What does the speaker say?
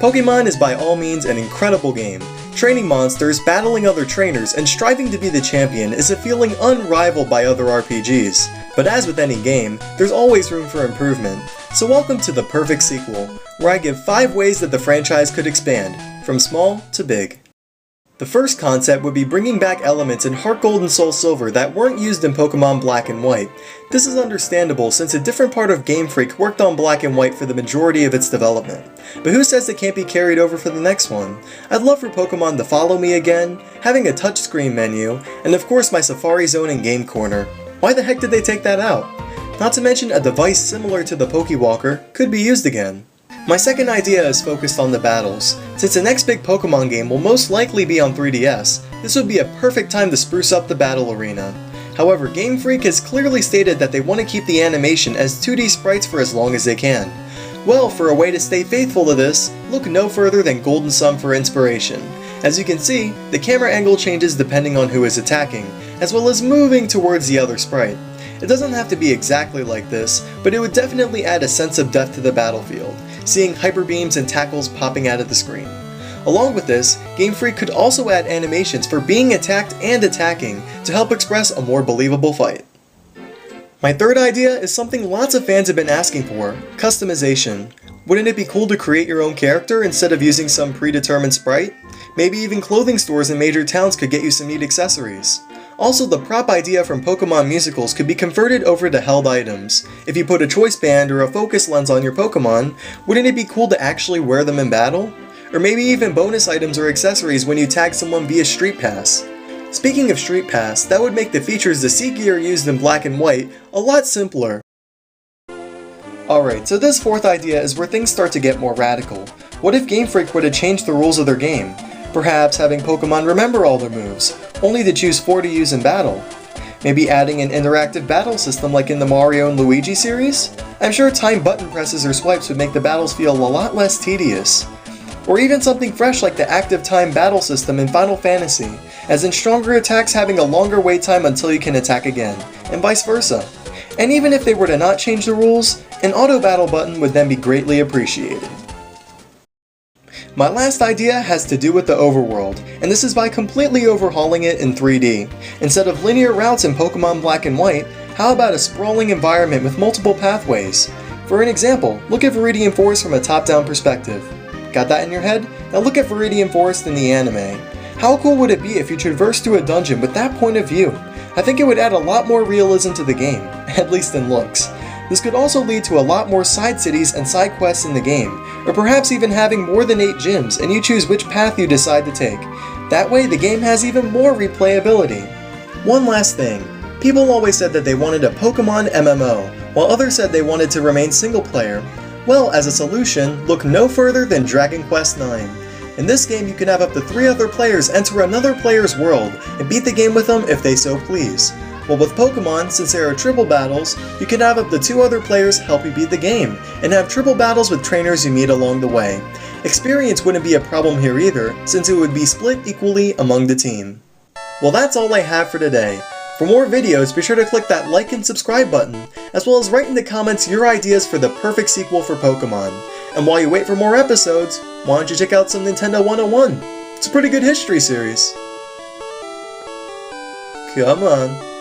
Pokemon is by all means an incredible game. Training monsters, battling other trainers, and striving to be the champion is a feeling unrivaled by other RPGs. But as with any game, there's always room for improvement. So welcome to the perfect sequel, where I give 5 ways that the franchise could expand, from small to big. The first concept would be bringing back elements in Heart Gold and Soul Silver that weren't used in Pokemon Black and White. This is understandable since a different part of Game Freak worked on Black and White for the majority of its development. But who says it can't be carried over for the next one? I'd love for Pokemon to follow me again, having a touchscreen menu, and of course my Safari Zone and Game Corner. Why the heck did they take that out? Not to mention a device similar to the Pokewalker could be used again. My second idea is focused on the battles. Since the next big Pokemon game will most likely be on 3DS, this would be a perfect time to spruce up the battle arena. However, Game Freak has clearly stated that they want to keep the animation as 2D sprites for as long as they can. Well, for a way to stay faithful to this, look no further than Golden Sun for inspiration. As you can see, the camera angle changes depending on who is attacking, as well as moving towards the other sprite. It doesn't have to be exactly like this, but it would definitely add a sense of depth to the battlefield, seeing hyper beams and tackles popping out of the screen. Along with this, Game Freak could also add animations for being attacked and attacking to help express a more believable fight. My third idea is something lots of fans have been asking for: customization. Wouldn't it be cool to create your own character instead of using some predetermined sprite? Maybe even clothing stores in major towns could get you some neat accessories. Also, the prop idea from Pokemon musicals could be converted over to held items. If you put a choice band or a focus lens on your Pokemon, wouldn't it be cool to actually wear them in battle? Or maybe even bonus items or accessories when you tag someone via Street Pass. Speaking of Street Pass, that would make the features the Sea Gear used in Black and White a lot simpler. Alright, so this fourth idea is where things start to get more radical. What if Game Freak were to change the rules of their game? Perhaps having Pokemon remember all their moves, only to choose 4 to use in battle. Maybe adding an interactive battle system like in the Mario and Luigi series? I'm sure time button presses or swipes would make the battles feel a lot less tedious. Or even something fresh like the active time battle system in Final Fantasy, as in stronger attacks having a longer wait time until you can attack again, and vice versa. And even if they were to not change the rules, an auto battle button would then be greatly appreciated. My last idea has to do with the Overworld, and this is by completely overhauling it in 3D. Instead of linear routes in Pokemon Black and White, how about a sprawling environment with multiple pathways? For an example, look at Viridian Forest from a top-down perspective. Got that in your head? Now look at Viridian Forest in the anime. How cool would it be if you traversed through a dungeon with that point of view? I think it would add a lot more realism to the game, at least in looks. This could also lead to a lot more side cities and side quests in the game, or perhaps even having more than 8 gyms and you choose which path you decide to take. That way the game has even more replayability. One last thing, people always said that they wanted a Pokemon MMO, while others said they wanted to remain single player. Well, as a solution, look no further than Dragon Quest IX. In this game you can have up to 3 other players enter another player's world and beat the game with them if they so please. Well, with Pokemon, since there are triple battles, you can have up to 2 other players help you beat the game, and have triple battles with trainers you meet along the way. Experience wouldn't be a problem here either, since it would be split equally among the team. Well, that's all I have for today. For more videos, be sure to click that like and subscribe button, as well as write in the comments your ideas for the perfect sequel for Pokemon. And while you wait for more episodes, why don't you check out some Nintendo 101? It's a pretty good history series. Come on.